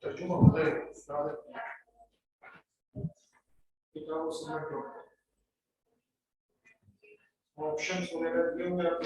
ترجمہ ہو گئے کتاب و سنت کے آپشنز وغیرہ دیے ہوئے آپ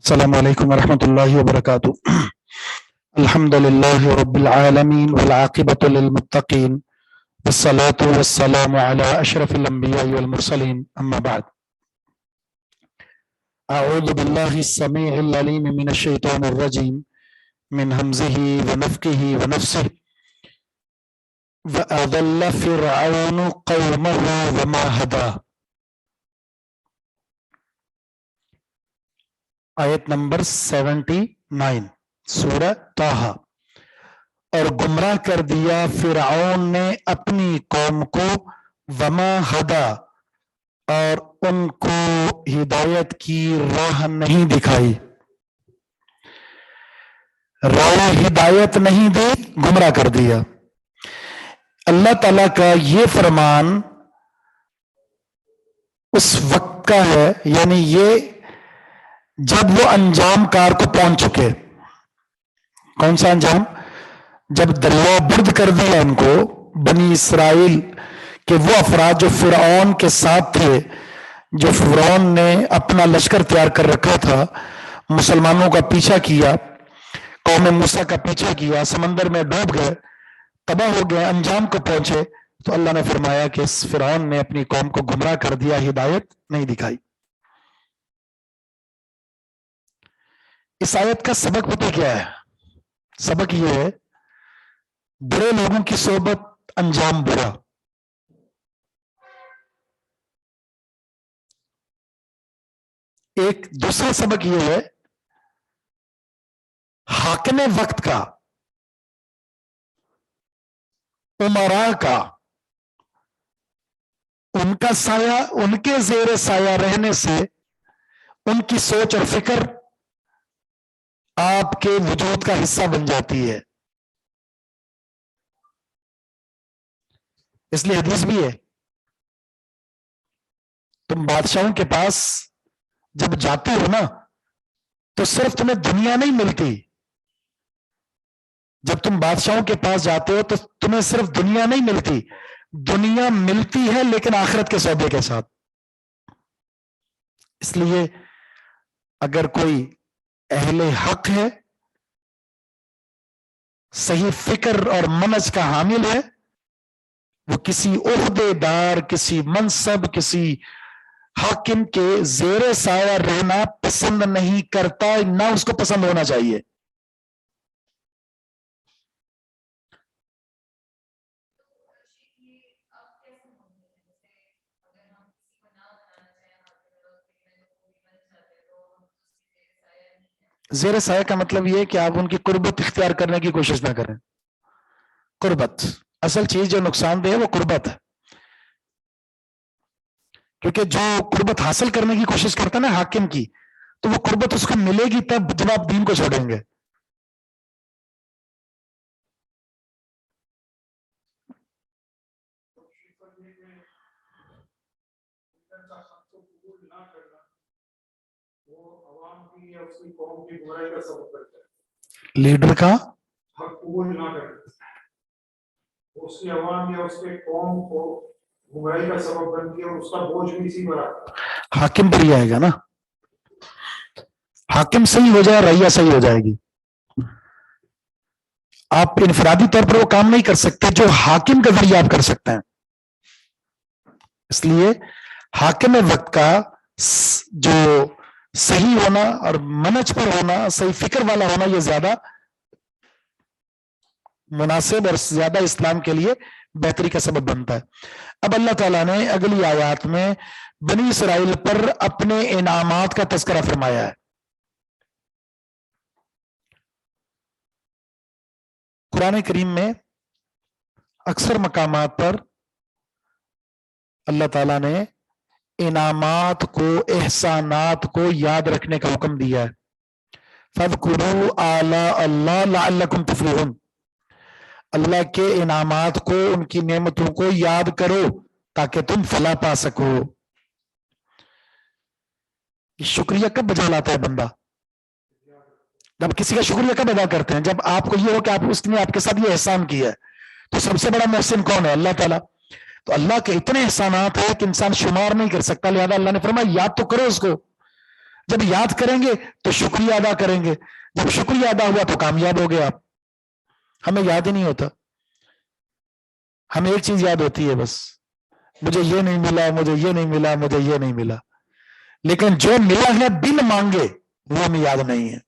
السلام علیکم ورحمۃ اللہ وبرکاتہ. الحمد للہ رب العالمین والعاقبۃ للمتقین والصلاة والسلام علی اشرف الانبیاء والمرسلین اما بعد. اعوذ باللہ السمیع العلیم من الشیطان الرجیم من ہمزہ ونفخہ ونفثہ وَأَضَلَّ فِرْعَوْنُ قَوْمَهُ وَمَا هَدَىٰ. آیت نمبر 79 سورہ طٰہٰ. اور گمراہ کر دیا فرعون نے اپنی قوم کو وما ہدا، اور ان کو ہدایت کی راہ نہیں دکھائی. راہ ہدایت نہیں دی، گمراہ کر دیا. اللہ تعالیٰ کا یہ فرمان اس وقت کا ہے، یعنی یہ جب وہ انجام کار کو پہنچ چکے. کون سا انجام؟ جب دریا برد کر دیا ان کو، بنی اسرائیل کے وہ افراد جو فرعون کے ساتھ تھے، جو فرعون نے اپنا لشکر تیار کر رکھا تھا، مسلمانوں کا پیچھا کیا، قوم موسیٰ کا پیچھا کیا، سمندر میں ڈوب گئے، تباہ ہو گئے، انجام کو پہنچے. تو اللہ نے فرمایا کہ اس فرعون نے اپنی قوم کو گمراہ کر دیا، ہدایت نہیں دکھائی. اس آیت کا سبق پتہ کیا ہے؟ سبق یہ ہے، برے لوگوں کی صحبت انجام برا. ایک دوسرا سبق یہ ہے، حاکم وقت کا، امراء کا، ان کا سایہ، ان کے زیر سایہ رہنے سے ان کی سوچ اور فکر آپ کے وجود کا حصہ بن جاتی ہے. اس لیے حدیث بھی ہے، تم بادشاہوں کے پاس جب جاتے ہو نا تو صرف تمہیں دنیا نہیں ملتی. جب تم بادشاہوں کے پاس جاتے ہو تو تمہیں صرف دنیا نہیں ملتی، دنیا ملتی ہے لیکن آخرت کے سودے کے ساتھ. اس لیے اگر کوئی اہل حق ہے، صحیح فکر اور منہج کا حامل ہے، وہ کسی عہدے دار، کسی منصب، کسی حاکم کے زیر سایہ رہنا پسند نہیں کرتا، نہ اس کو پسند ہونا چاہیے. زیر سایہ کا مطلب یہ ہے کہ آپ ان کی قربت اختیار کرنے کی کوشش نہ کریں. قربت، اصل چیز جو نقصان دہ ہے وہ قربت ہے. کیونکہ جو قربت حاصل کرنے کی کوشش کرتا ہے نا حاکم کی، تو وہ قربت اس کو ملے گی تب جب آپ دین کو چھوڑیں گے. لیڈر کا حق قبول نہ کرے، اس کی عوام یا اس کے قوم کو گمراہی کا سبب بنتی ہے، اور اس کا بوجھ بھی اسی پر آتا ہے. حاکم پر ہی آئے گا نا. حاکم صحیح ہو جائے رعیہ صحیح ہو جائے گی. آپ انفرادی طور پر وہ کام نہیں کر سکتے جو حاکم کے ذریعے آپ کر سکتے ہیں. اس لیے حاکم وقت کا جو صحیح ہونا اور منج پر ہونا، صحیح فکر والا ہونا، یہ زیادہ مناسب اور زیادہ اسلام کے لیے بہتری کا سبب بنتا ہے. اب اللہ تعالیٰ نے اگلی آیات میں بنی اسرائیل پر اپنے انعامات کا تذکرہ فرمایا ہے. قرآن کریم میں اکثر مقامات پر اللہ تعالیٰ نے انعامات کو، احسانات کو یاد رکھنے کا حکم دیا ہے. فَاذْكُرُوا آلَاءَ اللَّهِ لَعَلَّكُمْ تُفْلِحُونَ. اللہ کے انعامات کو، ان کی نعمتوں کو یاد کرو تاکہ تم فلاح پا سکو. شکریہ کب بجا لاتا ہے بندہ؟ جب کسی کا شکریہ کب ادا کرتے ہیں؟ جب آپ کو یہ ہو کہ اس نے آپ کے ساتھ یہ احسان کیا ہے. تو سب سے بڑا محسن کون ہے؟ اللہ تعالیٰ. تو اللہ کے اتنے احسانات ہیں کہ انسان شمار نہیں کر سکتا. لہذا اللہ نے فرمایا یاد تو کرو اس کو. جب یاد کریں گے تو شکریہ ادا کریں گے. جب شکریہ ادا ہوا تو کامیاب ہو گئے آپ. ہمیں یاد ہی نہیں ہوتا. ہمیں ایک چیز یاد ہوتی ہے بس، مجھے یہ نہیں ملا، مجھے یہ نہیں ملا، مجھے یہ نہیں ملا. لیکن جو ملا ہے بن مانگے وہ ہمیں یاد نہیں ہے.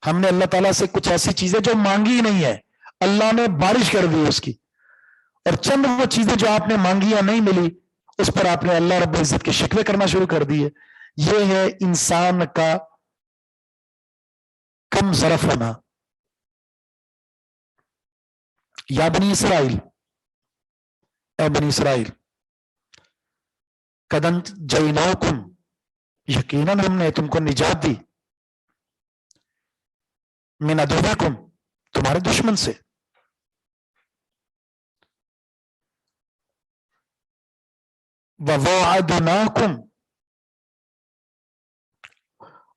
ہم نے اللہ تعالیٰ سے کچھ ایسی چیزیں جو مانگی ہی نہیں ہے، اللہ نے بارش کر دی اس کی. اور چند وہ چیزیں جو آپ نے مانگی یا نہیں ملی، اس پر آپ نے اللہ رب العزت کے شکوے کرنا شروع کر دیے. یہ ہے انسان کا کم ظرف ہونا. یا بنی اسرائیل، اے بنی اسرائیل، قد انجیناکم، یقیناً ہم نے تم کو نجات دی، من عدوکم، تمہارے دشمن سے، وواعدناکم،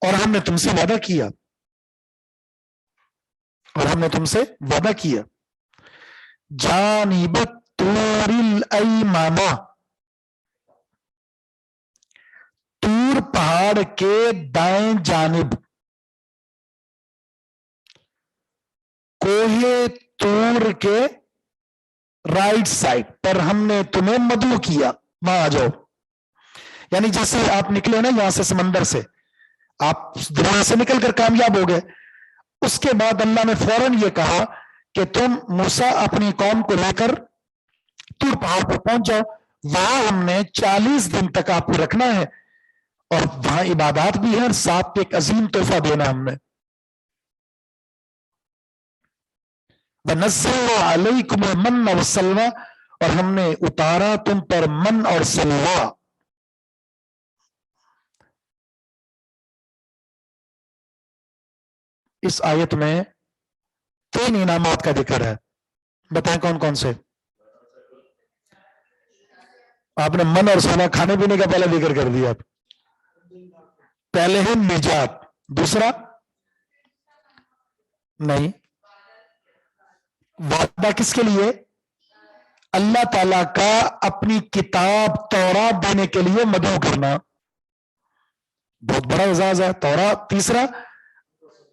اور ہم نے تم سے وعدہ کیا، اور ہم نے تم سے وعدہ کیا، جانب الطور الایمن، طور پہاڑ کے دائیں جانب، کوہ طور کے رائٹ سائڈ پر ہم نے تمہیں مدعو کیا. وہاں آ جاؤ. یعنی جیسے آپ نکلے نا یہاں سے سمندر سے، آپ دنیا سے نکل کر کامیاب ہو گئے، اس کے بعد اللہ نے فوراً یہ کہا کہ تم موسیٰ اپنی قوم کو لے کر طور پہاڑ پر پہنچ جاؤ. وہاں ہم نے 40 دن تک آپ کو رکھنا ہے، اور وہاں عبادات بھی ہے، اور ساتھ ایک عظیم تحفہ دینا ہم نے. وَنَزَّلْنَا عَلَيْكُمُ الْمَنَّ وَالسَّلْوَىٰ، اور ہم نے اتارا تم پر من اور سلویٰ. اس آیت میں 3 انعامات کا ذکر ہے. بتائیں کون کون سے؟ آپ نے من اور سلویٰ، کھانے پینے کا پہلے ذکر کر دیا. پہلے ہے نجات، دوسرا نہیں، وعدہ کس کے لیے؟ اللہ تعالیٰ کا اپنی کتاب تورات دینے کے لیے مدعو کرنا، بہت بڑا اعزاز ہے. تورات. تیسرا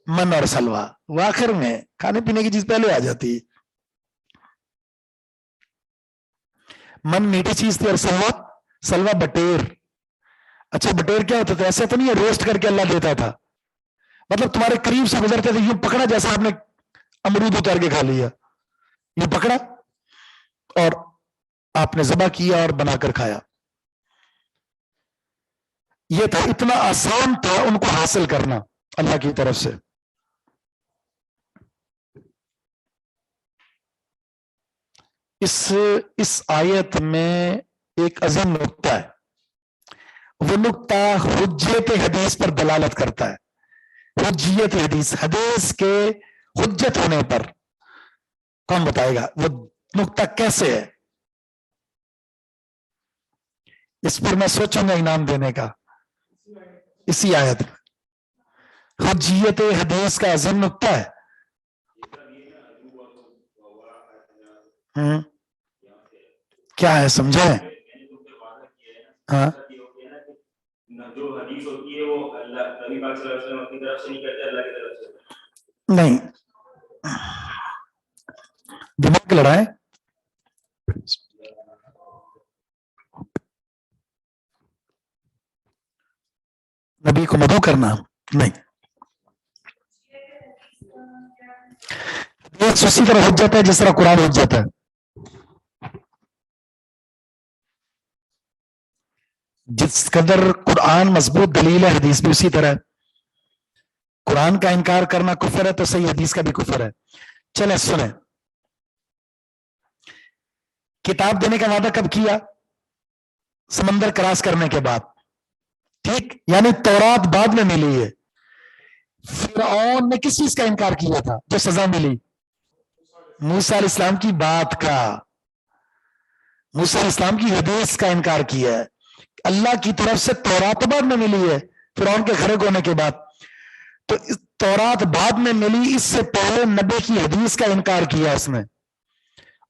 من اور سلویٰ، وہ آخر میں کھانے پینے کی چیز پہلے آ جاتی ہے. من میٹھی چیز تھی، اور سلویٰ بٹیر. اچھا بٹیر کیا ہوتا تھا؟ ایسا تو نہیں ہے روسٹ کر کے اللہ دیتا تھا، مطلب تمہارے قریب سے گزرتے تھے، یوں پکڑا جیسا آپ نے امرود اتار کے کھا لیا، یوں پکڑا اور آپ نے ذبح کیا اور بنا کر کھایا. یہ تھا، اتنا آسان تھا ان کو حاصل کرنا اللہ کی طرف سے. اس آیت میں ایک عظیم نقطہ ہے. وہ نقطہ حجیت حدیث پر دلالت کرتا ہے. حجیت حدیث، حدیث کے حجت ہونے پر. کون بتائے گا وہ نقطہ کیسے ہے؟ اس پر میں سوچوں گا انعام دینے کا. اسی آیت میں حجیت حدیث کا عظیم نقطہ ہے. کیا ہے سمجھیں؟ ہاں جو حدیث ہوتی ہے وہ اللہ نبی پاک صلی اللہ علیہ وسلم اپنی طرف سے نہیں کرتے, اللہ کی طرف سے. نہیں, دماغ لڑائیں. نبی کو مدعو کرنا نہیں, اسی طرح ہو جاتا ہے جس طرح قرآن ہو جاتا ہے. جس قدر قرآن مضبوط دلیل ہے, حدیث بھی اسی طرح ہے. قرآن کا انکار کرنا کفر ہے تو صحیح حدیث کا بھی کفر ہے. چلیں سنیں, کتاب دینے کا وعدہ کب کیا؟ سمندر کراس کرنے کے بعد. ٹھیک, یعنی تورات بعد میں ملی ہے. فرعون نے کس چیز کا انکار کیا تھا جو سزا ملی؟ موسیٰ علیہ السلام کی بات کا. موسیٰ علیہ السلام کی حدیث کا انکار کیا ہے. اللہ کی طرف سے تورات بعد میں ملی ہے فرعون کے غرق ہونے کے بعد. تو تورات بعد میں ملی, اس سے پہلے نبی کی حدیث کا انکار کیا اس نے,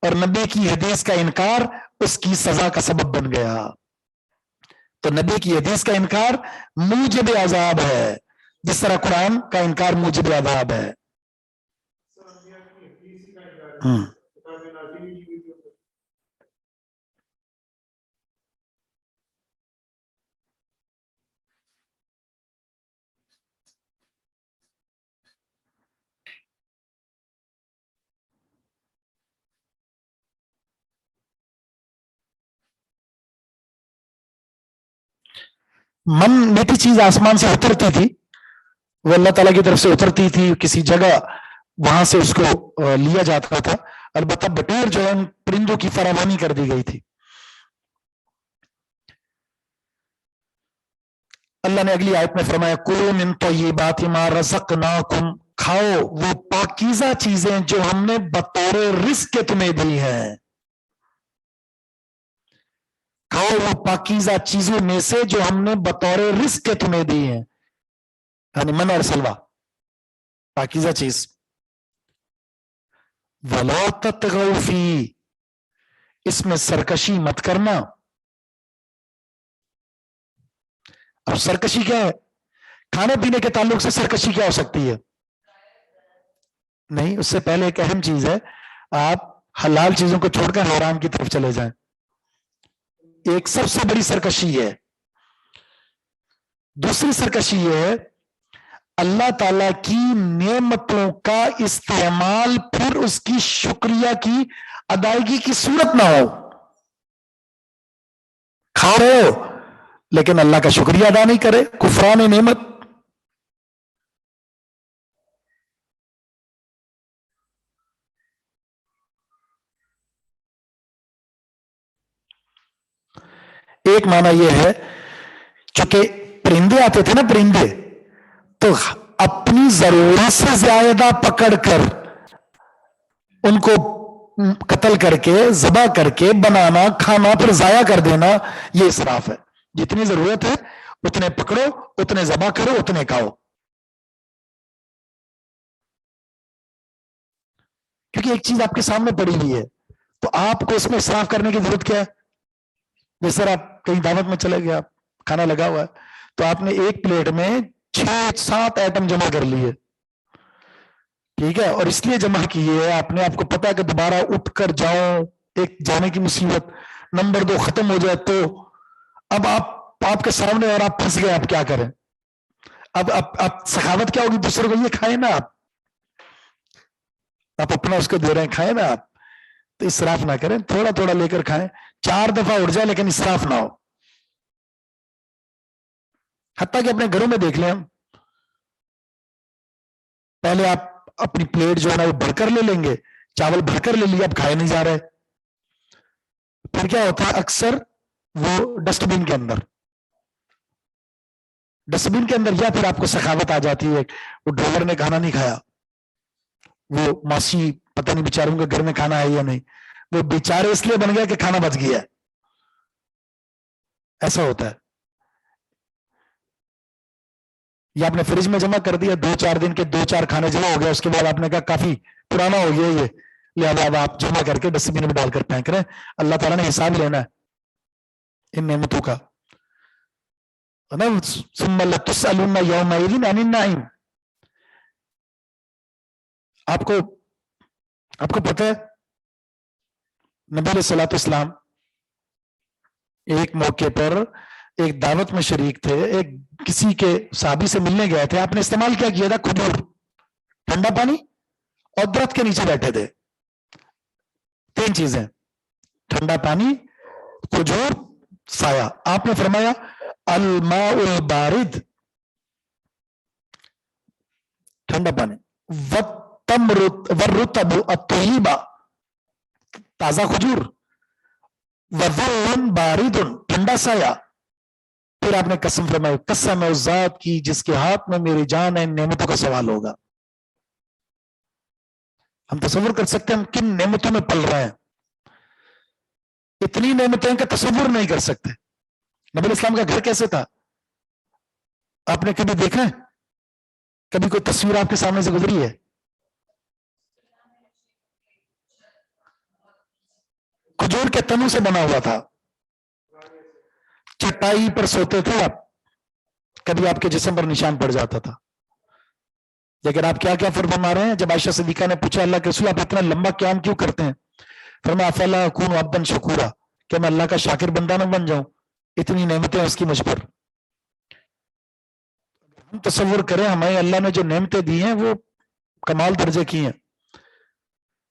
اور نبی کی حدیث کا انکار اس کی سزا کا سبب بن گیا. تو نبی کی حدیث کا انکار موجب عذاب ہے, جس طرح قرآن کا انکار موجب عذاب ہے. من میٹھی چیز آسمان سے اترتی تھی, وہ اللہ تعالیٰ کی طرف سے اترتی تھی کسی جگہ, وہاں سے اس کو لیا جاتا تھا. البتہ بٹیر جو ہے ان پرندوں کی فراوانی کر دی گئی تھی. اللہ نے اگلی آیت میں فرمایا کلوا من طیبات ما رزقناکم, کھاؤ وہ پاکیزہ چیزیں جو ہم نے بطور رزق کے تمہیں دی ہیں. کھاؤ وہ پاکیزہ چیزوں میں سے جو ہم نے بطور رزق کے تمہیں دی ہیں, یعنی من اور سلوا پاکیزہ چیز. وَلَا تَطْغَوْا فِيهِ, اس میں سرکشی مت کرنا. اب سرکشی کیا ہے؟ کھانے پینے کے تعلق سے سرکشی کیا ہو سکتی ہے؟ نہیں, اس سے پہلے ایک اہم چیز ہے, آپ حلال چیزوں کو چھوڑ کر حرام کی طرف چلے جائیں. ایک سب سے بڑی سرکشی ہے. دوسری سرکشی یہ ہے اللہ تعالی کی نعمتوں کا استعمال پھر اس کی شکریہ کی ادائیگی کی صورت نہ ہو. کھا رہے ہو لیکن اللہ کا شکریہ ادا نہیں کرے, کفران نعمت. ایک معنی یہ ہے, چونکہ پرندے آتے تھے نا, پرندے تو اپنی ضرورت سے زیادہ پکڑ کر ان کو قتل کر کے ذبح کر کے بنانا کھانا پھر ضائع کر دینا, یہ اسراف ہے. جتنی ضرورت ہے اتنے پکڑو, اتنے ذبح کرو, اتنے کھاؤ. کیونکہ ایک چیز آپ کے سامنے پڑی ہوئی ہے تو آپ کو اس میں اسراف کرنے کی ضرورت کیا ہے؟ جیسے آپ کہیں دعوت میں چلے گئے, آپ کھانا لگا ہوا ہے تو آپ نے ایک پلیٹ میں 6-7 آئٹم جمع کر لیے, ٹھیک ہے, اور اس لیے جمع کیے آپ نے, آپ کو پتا ہے کہ دوبارہ اٹھ کر جاؤ, ایک جانے کی مصیبت, نمبر 2 ختم ہو جائے تو اب آپ کے سامنے اور آپ پھنس گئے, آپ کیا کریں؟ اب سخاوت کیا ہوگی؟ دوسرے کو یہ کھائیں نا, آپ اپنا اس کو دے رہے ہیں, کھائیں نا آپ, تو اسراف نہ کریں, تھوڑا تھوڑا لے کر کھائیں. 4 دفعہ اٹھ جائے لیکن اسراف نہ ہو. حتیٰ کہ اپنے گھروں میں دیکھ لیں, ہم پہلے آپ اپنی پلیٹ جو ہے نا وہ بھر کر لے لیں گے, چاول بھر کر لے لیا, اب کھائے نہیں جا رہے, پھر کیا ہوتا ہے اکثر وہ ڈسٹ بین کے اندر, یا پھر آپ کو سخاوت آ جاتی ہے, وہ ڈرائیور نے کھانا نہیں کھایا, وہ ماسی پتہ نہیں بیچاروں کے گھر میں کھانا ہے یا نہیں, وہ بیچارے اس لیے بن گیا کہ کھانا بچ گیا. ایسا ہوتا ہے. یا آپ نے فریج میں جمع کر دیا, 2-4 دن کے 2-4 کھانے جمع ہو گیا, اس کے بعد آپ نے کہا کافی پرانا ہو گیا یہ, لہٰذا اب آپ جمع کر کے ڈسٹ بین میں ڈال کر پھینک رہے ہیں. اللہ تعالیٰ نے حساب لینا ہے ان نعمتوں کا. نا ثم لتسألن یومئذ عن النعیم. آپ کو پتہ ہے نبی علیہ الصلوۃ والسلام ایک موقع پر ایک دعوت میں شریک تھے, ایک کسی کے صحابی سے ملنے گئے تھے, آپ نے استعمال کیا کیا تھا کھجور, ٹھنڈا پانی اور درخت کے نیچے بیٹھے تھے. 3 چیزیں, ٹھنڈا پانی, کھجور, سایہ. آپ نے فرمایا الماء البارد, ٹھنڈا پانی, والرطب الطیب, تازہ کھجور, وظل بارد, ٹھنڈا سایہ. پھر آپ نے قسم فرمائی, قسم اس ذات کی جس کے ہاتھ میں میری جان ہے, ان نعمتوں کا سوال ہوگا. ہم تصور کر سکتے ہیں ہم کن نعمتوں میں پل رہے ہیں, اتنی نعمتیں کا تصور نہیں کر سکتے. نبی اسلام کا گھر کیسے تھا آپ نے کبھی دیکھا ہے؟ کبھی کوئی تصویر آپ کے سامنے سے گزری ہے؟ کھجور کے تنوں سے بنا ہوا تھا, چٹائی پر سوتے تھے آپ, کبھی آپ کے جسم پر نشان پڑ جاتا تھا. لیکن آپ کیا کیا فرما رہے ہیں؟ جب عائشہ صدیقہ نے پوچھا اللہ کے رسول آپ اتنا لمبا قیام کیوں کرتے ہیں, فرمایا افلا اکون عبدا شکورا, کہ میں اللہ کا شاکر بندہ نہ بن جاؤں, اتنی نعمتیں اس کی مجھ پر. ہم تصور کریں ہمیں اللہ نے جو نعمتیں دی ہیں وہ کمال درجے کی ہیں,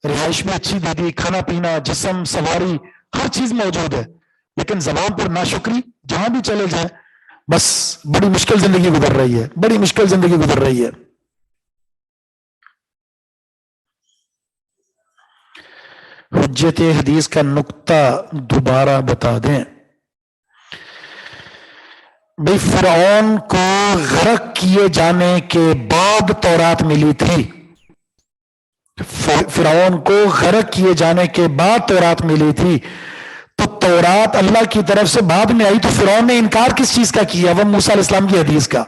رہائش میں اچھی دے دی, کھانا پینا, جسم, سواری, ہر چیز موجود ہے, لیکن زبان پر ناشکری جہاں بھی چلے جائیں بس بڑی مشکل زندگی گزر رہی ہے, بڑی مشکل زندگی گزر رہی ہے. حجت حدیث کا نقطہ دوبارہ بتا دیں. بھئی فرعون کو غرق کیے جانے کے بعد تورات ملی تھی, فرعون کو غرق کیے جانے کے بعد تورات ملی تھی, تو تورات اللہ کی طرف سے بعد میں آئی, تو فرعون نے انکار کس چیز کا کیا؟ وہ موسیٰ علیہ السلام کی حدیث کا.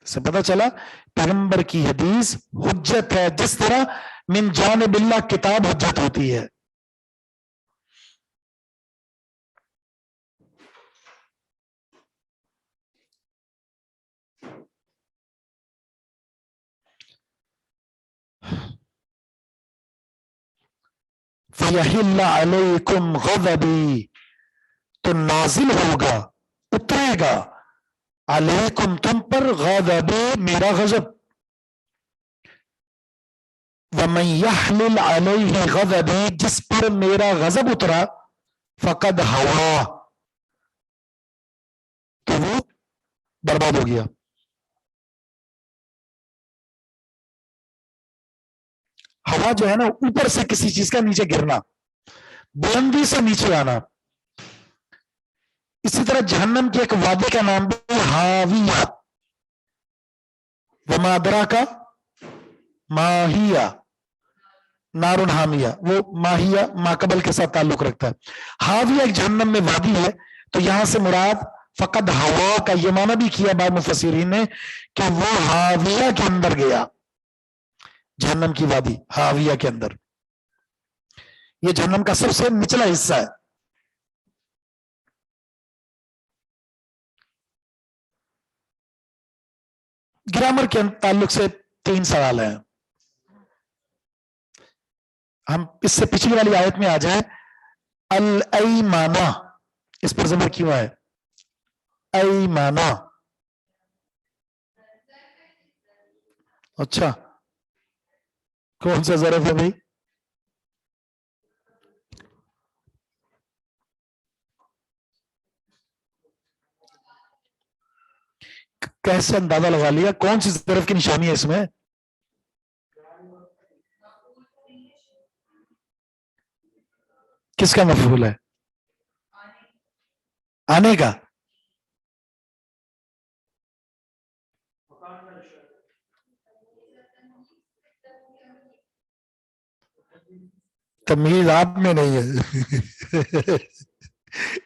سے پتہ چلا پیغمبر کی حدیث حجت ہے, جس طرح من جانب اللہ کتاب حجت ہوتی ہے. فَيَحِلَّ عَلَيْكُمْ غَضَبِي, تو نازل ہوگا, اترے گا, علیکم تم پر, غضبی میرا غضب. وَمَنْ يَحْلِلْ عَلَيْهِ غَضَبِي, جس پر میرا غضب اترا, فَقَدْ هَوَا, تو وہ برباد ہو گیا. ہوا جو ہے نا اوپر سے کسی چیز کا نیچے گرنا, بلندی سے نیچے آنا. اسی طرح جہنم کی ایک وادی کا نام بھی ہاویہ, وما ادراک ما ہی نار حامیہ, وہ ماہیہ ماقبل کے ساتھ تعلق رکھتا ہے. ہاویہ ایک جہنم میں وادی ہے, تو یہاں سے مراد فقط ہوا کا یہ معنی بھی کیا بعض مفسرین نے کہ وہ ہاویہ کے اندر گیا, جہنم کی وادی ہاویہ کے اندر. یہ جہنم کا سب سے نچلا حصہ ہے. گرامر کے تعلق سے 3 سوال ہیں. ہم اس سے پچھلی والی آیت میں آ جائیں. الایمانہ, اس پر زبر کیوں ہے؟ ایمانہ, اچھا کون سا ظرف ہے بھائی؟ کیسے اندازہ لگا لیا کون سی ظرف کی نشانی ہے اس میں؟ کس کا مفعول ہے؟ آنے کا. تمیز آپ میں نہیں ہے.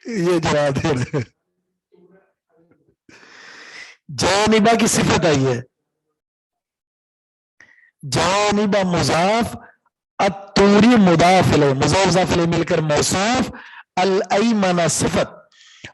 یہ جواب دے رہے. جانبہ کی صفت آئی ہے, جانبہ مضاف, الطوری مضاف الیہ, مضاف الیہ مل کر موصوف, الایمن صفت.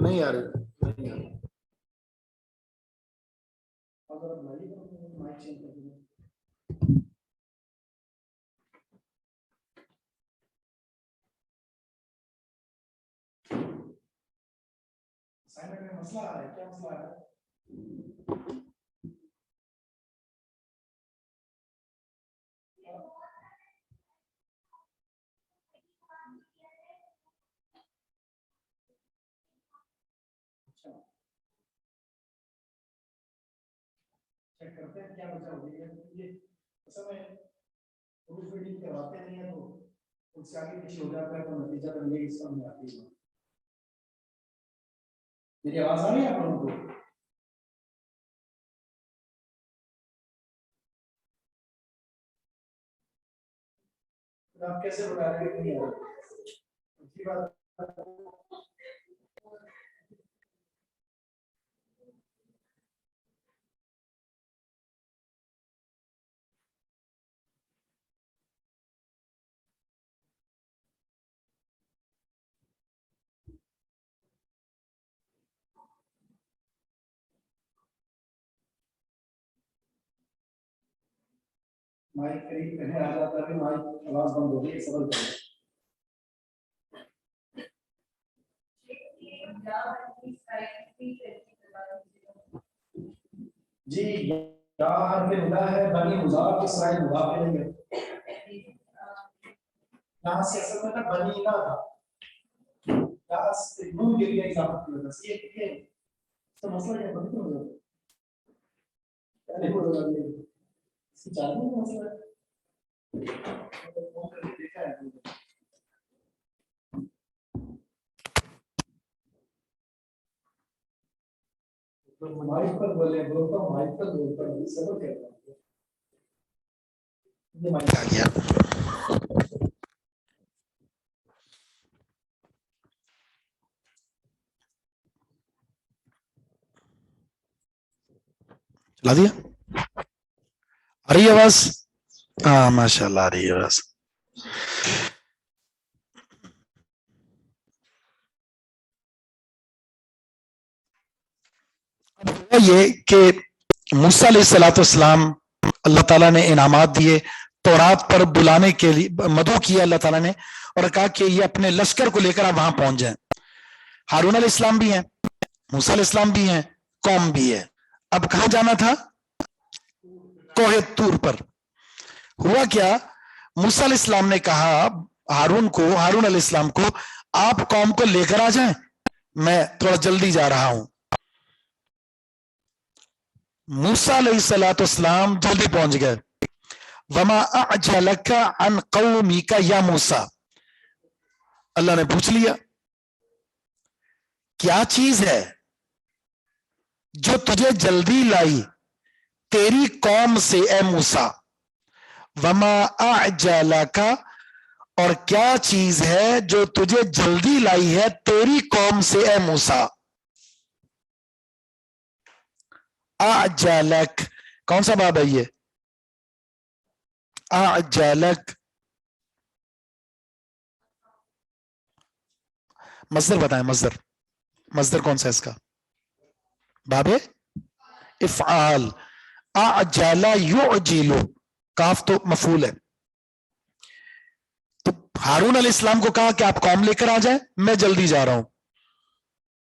نہیں آ رہی نہیں آ رہی. مسئلہ آ رہا ہے, کیا مسئلہ آ رہا ہے؟ چیک کرتے ہیں کیا وجہ ہوگی. یہ اصل میں پروف ریڈنگ کرواتے نہیں ہیں تو اس سے آگے پیچھے ہو جاتا ہے تو نتیجہ تو یہ اس میں آتی ہے. میری آواز آ رہی ہے آپ لوگوں کو؟ آپ کیسے بتا رہے ہیں کہ نہیں آ رہی؟ مائک قریب کہیں آ جاتا ہے, مائک آواز بند ہو گئی, سبل کریں. جی یا حرف ندا ہے, بنی مضاف اسرائیل مضاف نہیں ہے. یہاں سے اصل میں بنی نہ تھا, یہاں سے نون کے لیے اضافہ کیا تھا. یہ کیا ہے اس کا مسئلہ کیا ہے؟ بنی ہو جاتا ہے ہو جاتا ہے اس کی چالو کا مسئلہ ہے. دیکھا ہے مائک پر بولے بولتا ہوں, مائک پر بولتا ہوں, سبب کہتا ہوں. یہ مائک آ گیا. چلا دیا, آ رہی ہے آواز؟ ہاں ماشاء اللہ آ رہی ہے آواز. یہ کہ موسیٰ علیہ الصلوۃ والسلام اللہ تعالیٰ نے انعامات دیے, تورات پر بلانے کے لیے مدعو کیا اللہ تعالیٰ نے, اور کہا کہ یہ اپنے لشکر کو لے کر آپ وہاں پہنچ جائیں. ہارون علیہ السلام بھی ہیں, موسیٰ علیہ السلام بھی ہیں, قوم بھی ہے. اب کہاں جانا تھا؟ کوہ طور پر. ہوا کیا, موسیٰ علیہ السلام نے کہا ہارون علیہ السلام کو, آپ قوم کو لے کر آ جائیں, میں تھوڑا جلدی جا رہا ہوں. موسیٰ علیہ الصلوۃ والسلام جلدی پہنچ گئے. وما اعجلک عن قومک یا موسیٰ, اللہ نے پوچھ لیا کیا چیز ہے جو تجھے جلدی لائی تیری قوم سے اے موسیٰ. وما اعجلک, اور کیا چیز ہے جو تجھے جلدی لائی ہے تیری قوم سے اے موسیٰ. اعجلک کون سا باب ہے یہ؟ اعجلک مصدر بتائیں, مصدر کون سا ہے اس کا؟ باب افعال. اعجل یعجل, کاف تو مفعول ہے. تو ہارون علیہ السلام کو کہا کہ آپ قوم لے کر آ جائیں, میں جلدی جا رہا ہوں.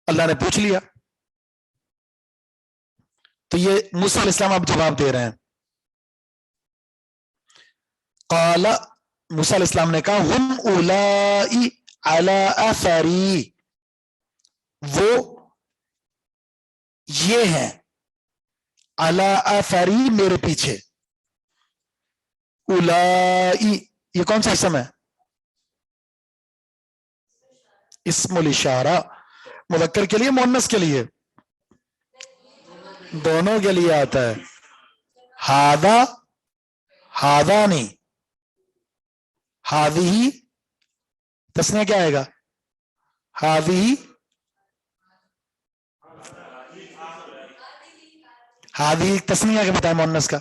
اللہ نے پوچھ لیا تو یہ موسیٰ علیہ السلام اب جواب دے رہے ہیں. قال, موسیٰ علیہ السلام نے کہا ہم اولائی علی اثری, وہ یہ ہیں علی اثری میرے پیچھے. اولائی یہ کون سا اسم ہے؟ اسم الاشارہ, مذکر کے لیے مؤنث کے لیے؟ دونوں کے لیے آتا ہے. ہاذا ہاذانی, ہاذی تسنیہ کیا آئے گا؟ ہاذی, ہاذی تسنیہ کے بتائیں مؤنث کا.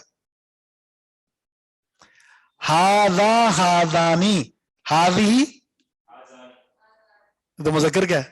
ہاذا ہاذانی, ہاذی تو مذکر کیا ہے؟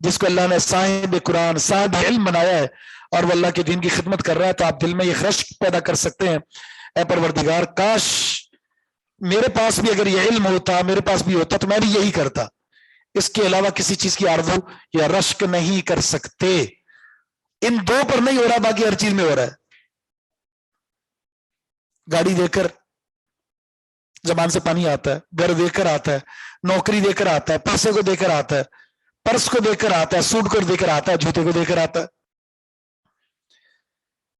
جس کو اللہ نے صاحب قرآن صاحب علم بنایا ہے اور وہ اللہ کے دین کی خدمت کر رہا ہے، تو آپ دل میں یہ رشک پیدا کر سکتے ہیں، اے پروردگار کاش میرے پاس بھی اگر یہ علم ہوتا، میرے پاس بھی ہوتا تو میں بھی یہی کرتا۔ اس کے علاوہ کسی چیز کی آرزو یا رشک نہیں کر سکتے۔ ان دو پر نہیں ہو رہا، باقی ہر چیز میں ہو رہا ہے۔ گاڑی دے کر زبان سے پانی آتا ہے، گھر دے کر آتا ہے، نوکری دے کر آتا ہے، پیسے کو دے کر آتا ہے، پرس کو دے کر آتا ہے، سوٹ کو دے کر آتا ہے، جوتے کو دے کر آتا ہے۔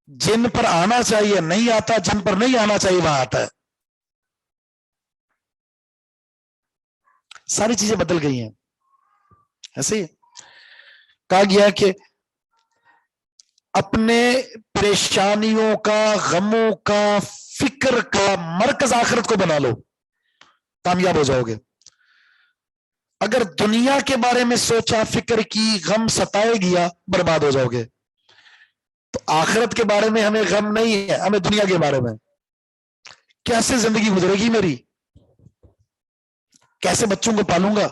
جن پر آنا چاہیے نہیں آتا، جن پر نہیں آنا چاہیے وہاں آتا ہے۔ ساری چیزیں بدل گئی ہیں۔ ایسے ہی کہا گیا کہ اپنے پریشانیوں کا، غموں کا، فکر کا مرکز آخرت کو بنا لو، کامیاب ہو جاؤ گے۔ اگر دنیا کے بارے میں سوچا، فکر کی، غم ستائے گیا، برباد ہو جاؤ گے۔ تو آخرت کے بارے میں ہمیں غم نہیں ہے، ہمیں دنیا کے بارے میں کیسے زندگی گزرے گی میری، کیسے بچوں کو پالوں گا،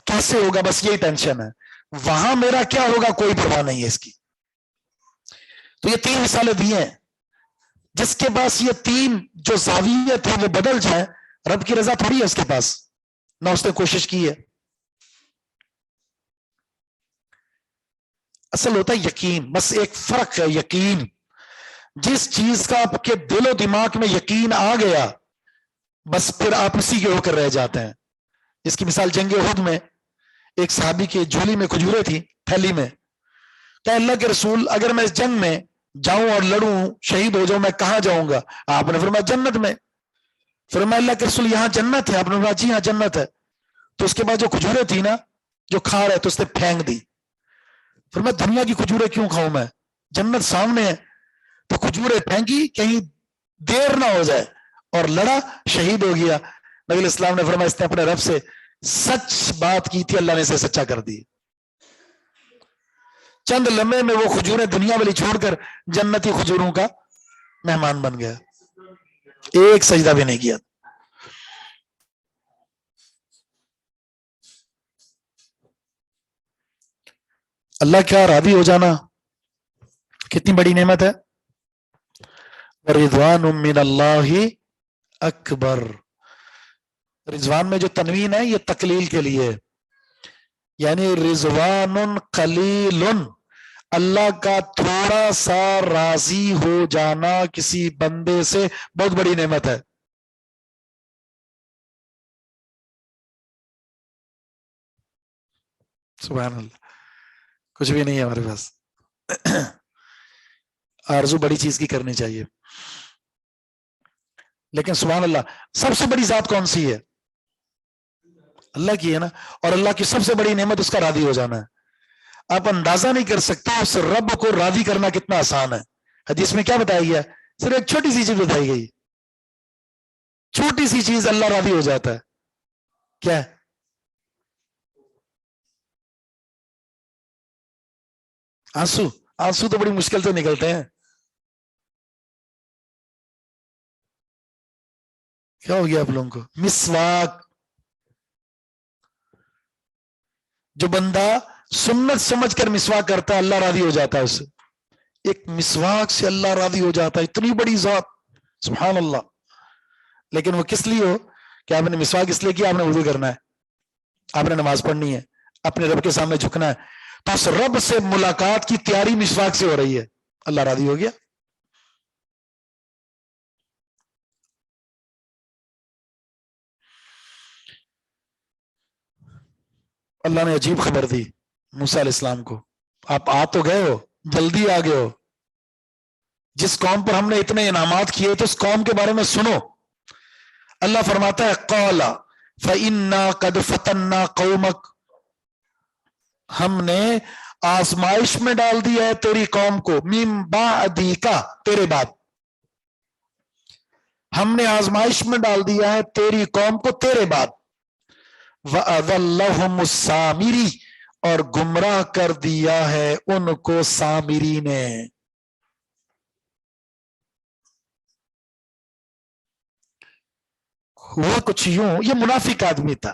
کیسے ہوگا، بس یہی ٹینشن ہے۔ وہاں میرا کیا ہوگا کوئی پرواہ نہیں ہے اس کی۔ تو یہ تین مثالیں دی ہیں، جس کے پاس یہ تین جو زاویت ہے وہ بدل جائے، رب کی رضا تھوڑی ہے اس کے پاس، نہ اس نے کوشش کی ہے۔ اصل ہوتا ہے یقین، بس ایک فرق ہے یقین۔ جس چیز کا آپ کے دل و دماغ میں یقین آ گیا، بس پھر آپ اسی کے ہو کر رہ جاتے ہیں۔ اس کی مثال جنگ احد میں ایک صحابی کی جھولی میں کھجوریں تھی، تھیلی میں، کہ اللہ کے رسول اگر میں اس جنگ میں جاؤں اور لڑوں، شہید ہو جاؤں، میں کہاں جاؤں گا؟ آپ نے فرمایا جنت میں۔ فرمایا اللہ کے رسول یہاں جنت ہے؟ آپ نے فرمایا جی ہاں جنت ہے۔ تو اس کے بعد جو کھجوریں تھی نا، جو کھا رہے تو اس نے پھینک دی۔ فرمایا دنیا کی کھجوریں کیوں کھاؤں میں، جنت سامنے ہے۔ تو کھجوریں پھینکی کہیں دیر نہ ہو جائے، اور لڑا، شہید ہو گیا۔ نبی علیہ السلام نے فرمایا اس نے اپنے رب سے سچ بات کی تھی، اللہ نے اسے سچا کر دی۔ چند لمحے میں وہ کھجوریں دنیا والی چھوڑ کر جنتی کھجوروں کا مہمان بن گیا، ایک سجدہ بھی نہیں کیا۔ اللہ کیا راضی ہو جانا کتنی بڑی نعمت ہے۔ رضوان من اللہ اکبر۔ رضوان میں جو تنوین ہے یہ تقلیل کے لیے، یعنی رضوان قلیل، اللہ کا تھوڑا سا راضی ہو جانا کسی بندے سے بہت بڑی نعمت ہے۔ سبحان اللہ، کچھ بھی نہیں ہے ہمارے پاس، آرزو بڑی چیز کی کرنی چاہیے۔ لیکن سبحان اللہ، سب سے بڑی ذات کون سی ہے؟ اللہ کی ہے نا، اور اللہ کی سب سے بڑی نعمت اس کا راضی ہو جانا ہے۔ آپ اندازہ نہیں کر سکتے اس رب کو راضی کرنا کتنا آسان ہے۔ حدیث میں کیا بتایا گیا؟ صرف ایک چھوٹی سی چیز بتائی گئی، چھوٹی سی چیز اللہ راضی ہو جاتا ہے، کیا ہے؟ آنسو۔ آنسو تو بڑی مشکل سے نکلتے ہیں۔ کیا ہو گیا آپ لوگوں کو؟ مسواک، جو بندہ سنت سمجھ کر مسواک کرتا ہے اللہ راضی ہو جاتا ہے اس سے۔ ایک مسواک سے اللہ راضی ہو جاتا ہے، اتنی بڑی ذات، سبحان اللہ۔ لیکن وہ کس لیے ہو کہ آپ نے مسواک اس لیے کیا، آپ نے وضو کرنا ہے، آپ نے نماز پڑھنی ہے، اپنے رب کے سامنے جھکنا ہے، تو اس رب سے ملاقات کی تیاری مسواک سے ہو رہی ہے، اللہ راضی ہو گیا۔ اللہ نے عجیب خبر دی موسیٰ علیہ السلام کو، آپ آ تو گئے ہو، جلدی آ گئے ہو، جس قوم پر ہم نے اتنے انعامات کیے تو اس قوم کے بارے میں سنو۔ اللہ فرماتا ہے قَالَ فَإِنَّا قَدْ فَتَنَّا قَوْمَكَ، ہم نے آزمائش میں ڈال دیا ہے تیری قوم کو، مِن بَعْدِکَ، تیرے بعد، ہم نے آزمائش میں ڈال دیا ہے تیری قوم کو تیرے بعد، وَأَضَلَّهُمُ السَّامِرِي، اور گمراہ کر دیا ہے ان کو سامری نے۔ ہوا کچھ یوں، یہ منافق آدمی تھا،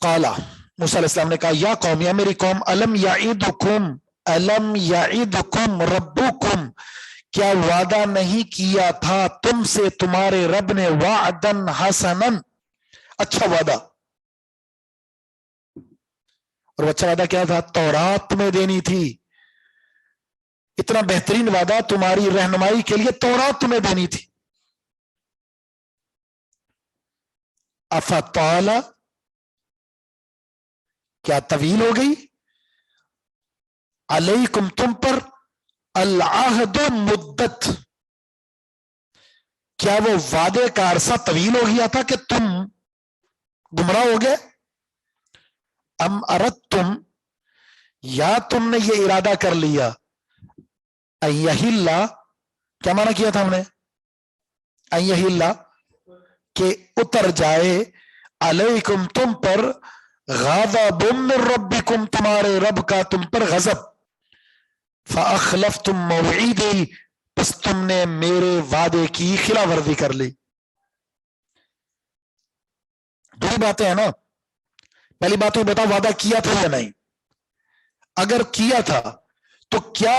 قالا موسیٰ علیہ السلام نے کہا یا قوم یا میری قوم الم یعدکم ربکم کیا وعدہ نہیں کیا تھا تم سے تمہارے رب نے وعدن حسنن اچھا وعدہ. اور اچھا وعدہ کیا تھا؟ تورات تمہیں دینی تھی. اتنا بہترین وعدہ تمہاری رہنمائی کے لیے تورات تمہیں دینی تھی. افطال کیا طویل ہو گئی علیکم تم پر العہد مدت کیا وہ وعدے کا عرصہ طویل ہو گیا تھا کہ تم گمراہ ہو گئے؟ ام اردتم یا تم نے یہ ارادہ کر لیا ایہل کیا معنی کیا تھا ہم نے ایہل کہ اتر جائے علیکم تم پر غضب من ربکم تمہارے رب کا تم پر غضب فاخلفتم موعیدی پس تم نے میرے وعدے کی خلاف ورزی کر لی. دو باتیں ہیں نا. پہلی بات تو بتاؤ وعدہ کیا تھا یا نہیں. اگر کیا تھا تو کیا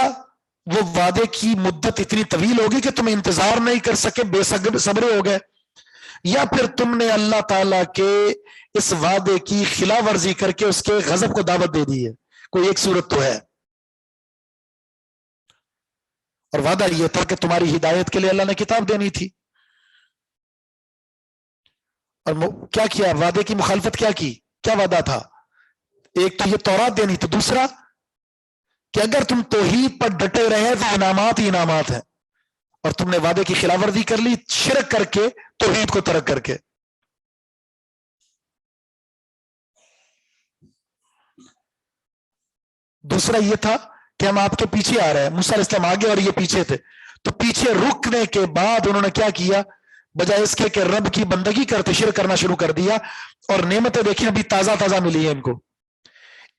وہ وعدے کی مدت اتنی طویل ہوگی کہ تم انتظار نہیں کر سکے بے صبر ہو گئے یا پھر تم نے اللہ تعالی کے اس وعدے کی خلاف ورزی کر کے اس کے غضب کو دعوت دے دی ہے. کوئی ایک صورت تو ہے. اور وعدہ یہ تھا کہ تمہاری ہدایت کے لیے اللہ نے کتاب دینی تھی. اور کیا کیا؟ وعدے کی مخالفت کیا کی؟ کیا وعدہ تھا؟ ایک تو یہ تورات دینی تھی، دوسرا کہ اگر تم توحید پر ڈٹے رہے تو انعامات ہی انعامات ہیں، اور تم نے وعدے کی خلاف ورزی کر لی شرک کر کے، توحید کو ترک کر کے. دوسرا یہ تھا کہ ہم آپ کے پیچھے آ رہے ہیں. موسیٰ علیہ السلام آگے اور یہ پیچھے تھے، تو پیچھے رکنے کے بعد انہوں نے کیا کیا؟ بجائے اس کے کہ رب کی بندگی کرتے شرک کرنا شروع کر دیا. اور نعمتیں دیکھیں ابھی تازہ تازہ ملی ہیں ان کو.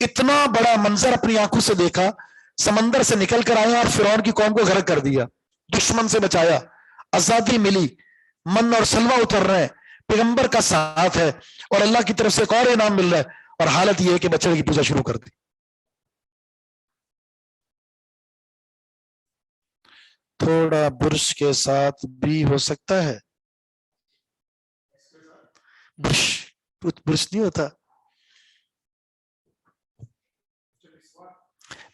اتنا بڑا منظر اپنی آنکھوں سے دیکھا، سمندر سے نکل کر آئے اور فرعون کی قوم کو غرق کر دیا، دشمن سے بچایا، آزادی ملی، من اور سلوہ اتر رہے ہیں، پیغمبر کا ساتھ ہے، اور اللہ کی طرف سے ایک اور انعام مل رہا ہے، اور حالت یہ ہے کہ بچڑے کی پوجا شروع کر دی. تھوڑا برش کے ساتھ بھی ہو سکتا ہے. برش نہیں ہوتا،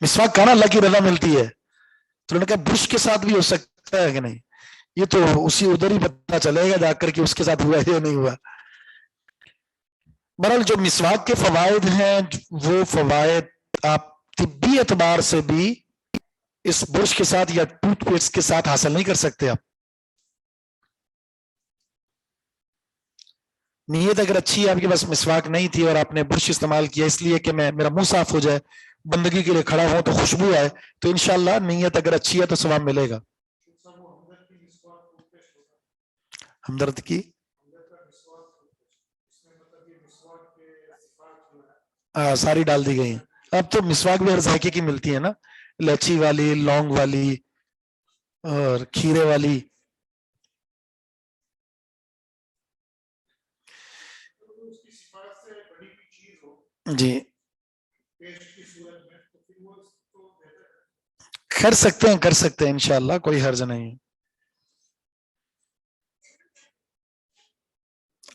مسواک کہنا اللہ کی رضا ملتی ہے. تو انہوں نے کہا برش کے ساتھ بھی ہو سکتا ہے کہ نہیں. یہ تو اسی ادھر ہی پتہ چلے گا جا کر کے اس کے ساتھ ہوا یا نہیں ہوا. بہرحال جو مسواک کے فوائد ہیں وہ فوائد آپ طبی اعتبار سے بھی اس برش کے ساتھ یا ٹوتھ پیسٹ کے ساتھ حاصل نہیں کر سکتے. آپ نیت اگر اچھی ہے، آپ کے پاس مسواک نہیں تھی اور آپ نے برش استعمال کیا اس لیے کہ میرا منہ صاف ہو جائے، بندگی کے لیے کھڑا ہوں تو خوشبو آئے، تو انشاءاللہ نیت اگر اچھی ہے تو ثواب ملے گا. ہمدرد کی ساری ڈال دی گئی ہیں. اب تو مسواک بھی ہر ذائقے کی ملتی ہے نا، الائچی والی، لونگ والی اور کھیرے والی. جی کر سکتے ہیں انشاءاللہ، کوئی حرج نہیں ہے.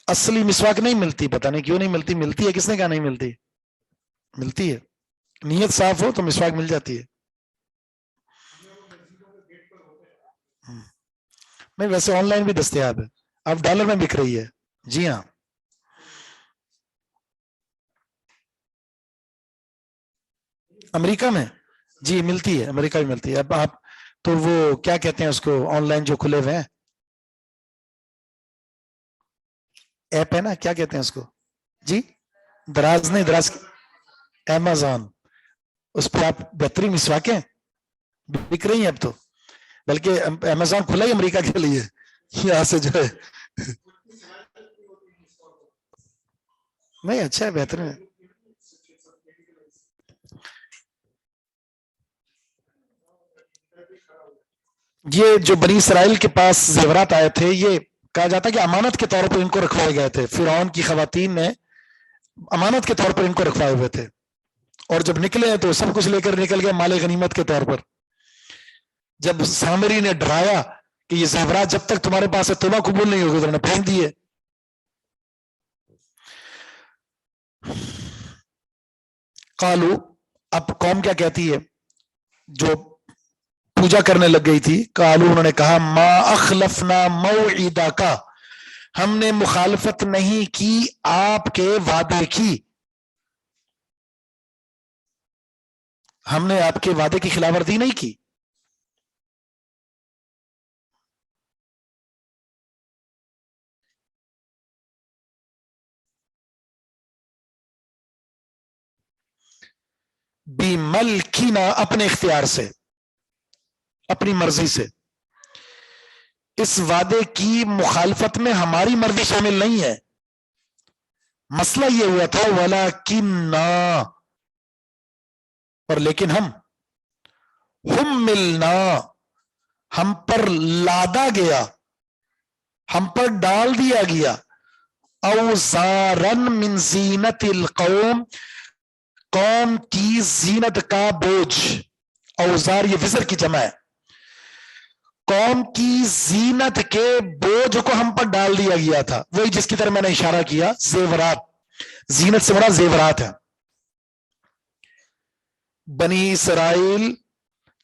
اصلی مسواک نہیں ملتی، پتہ نہیں کیوں نہیں ملتی. ملتی ہے، کس نے کہا نہیں ملتی؟ ملتی ہے. نیت صاف ہو تو مسواک مل جاتی ہے. نہیں ویسے آن لائن بھی دستیاب ہے، اب ڈالر میں بک رہی ہے. جی ہاں. امریکہ میں جی ملتی ہے، امریکہ میں ملتی ہے. اب آپ تو وہ کیا کہتے ہیں اس کو، آن لائن جو کھلے ہوئے ہیں ایپ ہے نا، کیا کہتے ہیں اس کو؟ جی دراز نہیں، دراز امیزون، اس پہ آپ بہترین مسواکیں بک رہی ہیں اب تو. بلکہ امیزون کھلا ہی امریکہ کے لیے، یہاں سے جو ہے نہیں اچھا ہے، بہترین ہے. یہ جو بنی اسرائیل کے پاس زیورات آئے تھے، یہ کہا جاتا ہے کہ امانت کے طور پر ان کو رکھوائے گئے تھے. فرعون کی خواتین نے امانت کے طور پر ان کو رکھوائے ہوئے تھے، اور جب نکلے ہیں تو سب کچھ لے کر نکل گئے مال غنیمت کے طور پر. جب سامری نے ڈرایا کہ یہ زیورات جب تک تمہارے پاس ہے توبہ قبول نہیں ہوگی، تو انہوں نے پھینک دیے. قالو، اب قوم کیا کہتی ہے جو پوجا کرنے لگ گئی تھی؟ قالو، انہوں نے کہا ما اخلفنا موعدک، ہم نے مخالفت نہیں کی آپ کے وعدے کی، ہم نے آپ کے وعدے کی خلاف ورزی نہیں کی. بِمَلْكِنَا، اپنے اختیار سے، اپنی مرضی سے. اس وعدے کی مخالفت میں ہماری مرضی شامل نہیں ہے. مسئلہ یہ ہوا تھا وَلَكِنَّا، اور لیکن ہم ملنا، ہم پر لادا گیا، ہم پر ڈال دیا گیا، اوزارن من زینت القوم، قوم کی زینت کا بوجھ. اوزار یہ وزر کی جمع ہے. قوم کی زینت کے بوجھ کو ہم پر ڈال دیا گیا تھا، وہی جس کی طرح میں نے اشارہ کیا، زیورات. زینت سے بڑا زیورات ہے. بنی اسرائیل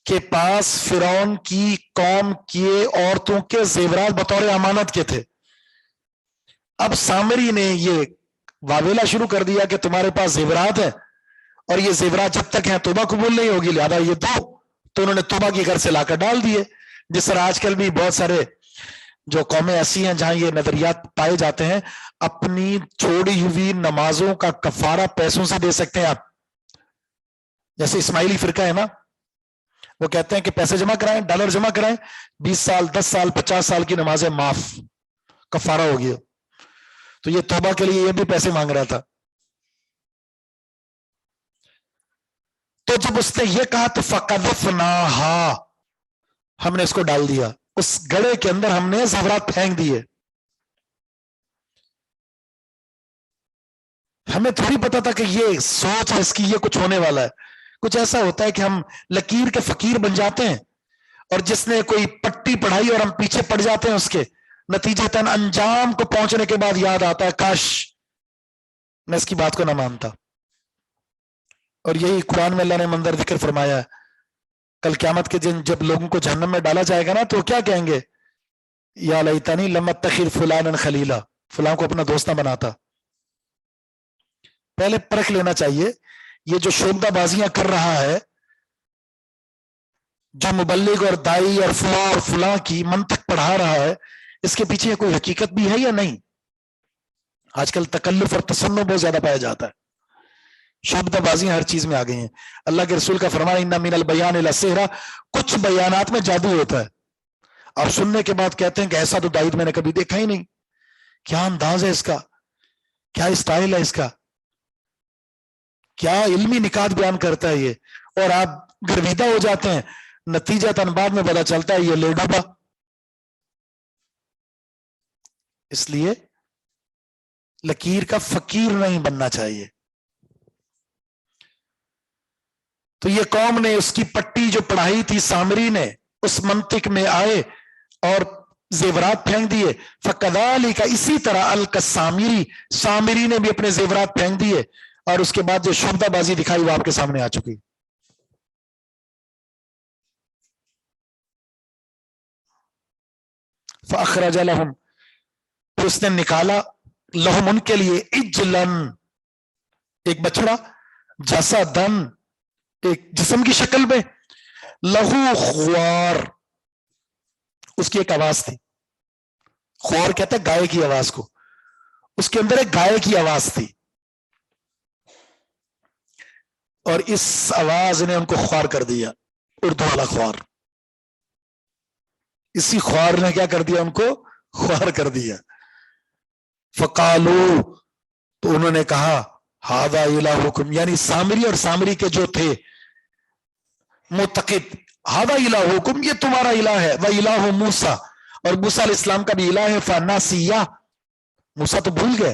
کے پاس فرعون کی قوم کی عورتوں کے زیورات بطور امانت کے تھے. اب سامری نے یہ واویلا شروع کر دیا کہ تمہارے پاس زیورات ہیں، اور یہ زیورات جب تک ہیں توبہ قبول نہیں ہوگی، لہذا یہ دو. تو انہوں نے توبہ کی گھر سے لا کر ڈال دیے. جس طرح آج کل بھی بہت سارے جو قومیں ایسی ہیں جہاں یہ نظریات پائے جاتے ہیں، اپنی چھوڑی ہوئی نمازوں کا کفارہ پیسوں سے دے سکتے ہیں آپ. جیسے اسماعیلی فرقہ ہے نا، وہ کہتے ہیں کہ پیسے جمع کرائیں، ڈالر جمع کرائیں، 20 سال 10 سال 50 سال کی نمازیں معاف، کفارہ ہو گیا. تو یہ توبہ کے لیے یہ بھی پیسے مانگ رہا تھا. تو جب اس نے یہ کہا تو فَقَذَفْنَاهَا، ہم نے اس کو ڈال دیا، اس گڑے کے اندر ہم نے زیورات پھینک دیے. ہمیں تھوڑی پتا تھا کہ یہ سوچ ہے اس کی، یہ کچھ ہونے والا ہے. کچھ ایسا ہوتا ہے کہ ہم لکیر کے فقیر بن جاتے ہیں، اور جس نے کوئی پٹی پڑھائی اور ہم پیچھے پڑ جاتے ہیں، اس کے نتیجتاً انجام کو پہنچنے کے بعد یاد آتا ہے کاش میں اس کی بات کو نہ مانتا. اور یہی قرآن میں اللہ نے منظر ذکر فرمایا ہے. کل قیامت کے دن جب لوگوں کو جہنم میں ڈالا جائے گا نا، تو کیا کہیں گے؟ یا لیتنی لم اتخذ فلانا خلیلا، فلاں کو اپنا دوست نہ بناتا. پہلے پرکھ لینا چاہیے یہ جو شعبدہ بازیاں کر رہا ہے، جو مبلغ اور دائی اور فلاں کی منطق پڑھا رہا ہے، اس کے پیچھے کوئی حقیقت بھی ہے یا نہیں؟ آج کل تکلف اور تصنع بہت زیادہ پایا جاتا ہے. شعبدہ بازیاں ہر چیز میں آ گئی ہیں. اللہ کے رسول کا فرمان ان من البیان للسحر، کچھ بیانات میں جادو ہوتا ہے. آپ سننے کے بعد کہتے ہیں کہ ایسا تو دائی میں نے کبھی دیکھا ہی نہیں، کیا انداز ہے اس کا، کیا اسٹائل ہے اس کا، کیا علمی نکات بیان کرتا ہے یہ، اور آپ گرویدہ ہو جاتے ہیں. نتیجہ بعد میں پتا چلتا ہے یہ لے ڈوبا. اس لیے لکیر کا فقیر نہیں بننا چاہیے. تو یہ قوم نے اس کی پٹی جو پڑھائی تھی، سامری نے اس منطق میں آئے اور زیورات پھینک دیے. فَكَذَلِكَ، اسی طرح الْكَسَامِرِ، سامری نے بھی اپنے زیورات پھینک دیے، اور اس کے بعد جو شعبدہ بازی دکھائی وہ آپ کے سامنے آ چکی. فَأَخْرَجَ لَهُمْ، پھر اس نے نکالا، لہم ان کے لیے، اجلن ایک بچڑا، جسدن ایک جسم کی شکل میں، لہو خوار، اس کی ایک آواز تھی. خوار کہتے ہیں گائے کی آواز کو، اس کے اندر ایک گائے کی آواز تھی، اور اس آواز نے ان کو خوار کر دیا. اردو والا خوار، اسی خوار نے کیا کر دیا؟ ان کو خوار کر دیا. فقالو، تو انہوں نے کہا ھذا الہکم، یعنی سامری اور سامری کے جو تھے معتقد، ھذا الہکم، یہ تمہارا الہ ہے، و الہ موسیٰ، اور موسیٰ علیہ السلام کا بھی الہ ہے. فناسیہ، موسیٰ تو بھول گئے،